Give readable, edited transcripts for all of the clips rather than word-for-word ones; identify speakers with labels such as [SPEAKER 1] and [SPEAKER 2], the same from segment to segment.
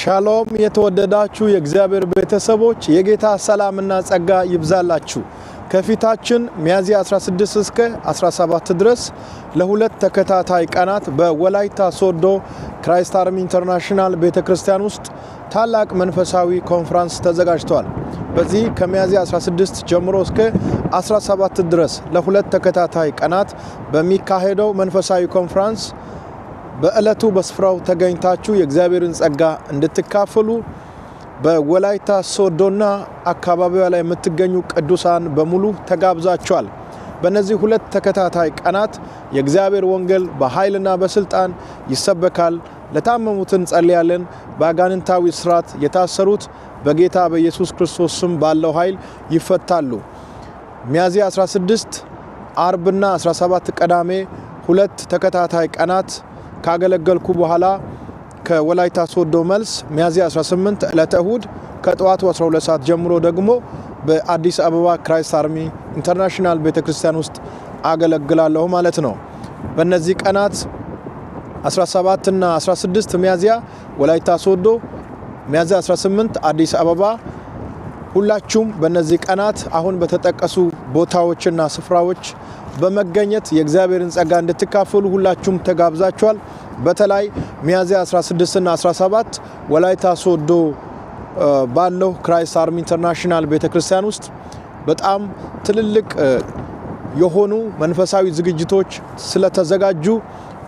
[SPEAKER 1] ሻሎም የተወደዳችሁ የእግዚአብሔር ቤተሰቦች የጌታ ሰላምና ጸጋ ይብዛላችሁ። ከፊታችን ሚያዝያ 16 እስከ 17 ድረስ ለሁለት ተከታታይ ቀናት በወላይታ ሶዶ ክራይስት አርሚ ኢንተርናሽናል ቤተክርስቲያን ውስጥ ታላቅ መንፈሳዊ ኮንፈረንስ ተዘጋጅቷል። በዚህ ከሚያዝያ 16 ጀምሮ እስከ 17 ድረስ ለሁለት ተከታታይ ቀናት በሚካሄደው መንፈሳዊ ኮንፈረንስ በእለቱ በስፍራው ተገኝታችሁ የእግዚአብሔርን ጸጋ እንድትካፈሉ በወላይታ ሶዶና አካባቢዋ ላይ የምትገኙ ቅዱሳን በሙሉ ተጋብዛችኋል። በእነዚህ ሁለት ተከታታይ ቀናት የእግዚአብሔር ወንጌል በኃይልና በስልጣን ይሰበካል። ለታመሙት እንጸልያለን። በአጋንንታዊ ስራት የታሰሩት በጌታ በኢየሱስ ክርስቶስ ስም ባለው ኃይል ይፈታሉ። ሚያዝያ 16 አርብና 17 ቀዳሜ ሁለት ተከታታይ ቀናት ካገለገልኩ በኋላ ከወላይታ ሶዶ መልስ ሚያዝያ 18 ዕለተ እሁድ ከጠዋቱ 12 ሰዓት ጀምሮ ደግሞ በአዲስ አበባ ክራይስት አርሚ ኢንተርናሽናል ቤተክርስቲያን ውስጥ አገለግላለሁ ማለት ነው። በእነዚህ ቀናት 17 እና 16 ሚያዝያ ወላይታ ሶዶ፣ ሚያዝያ 18 አዲስ አበባ። ሁላችሁም በእነዚህ ቀናት አሁን በተጠቀሱ ቦታዎችና ስፍራዎች በመገኘት የእግዚአብሔርን ጸጋ እንድትካፈሉ ሁላችሁም ተጋብዛችኋል። በተለይ ሚያዝያ 16 እና 17 ወላይታ ሶዶ ባለው ክራይስት አርሚ ኢንተርናሽናል ቤተክርስቲያን ውስጥ በጣም ትልልቅ የሆኑ መንፈሳዊ ዝግጅቶች ስለተዘጋጁ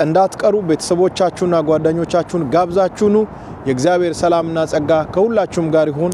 [SPEAKER 1] እንዳትቀሩ ቤተሰቦቻችሁና ጓደኞቻችሁን ጋብዛችሁኑ። የእግዚአብሔር ሰላምና ጸጋ ከሁላችሁም ጋር ይሁን።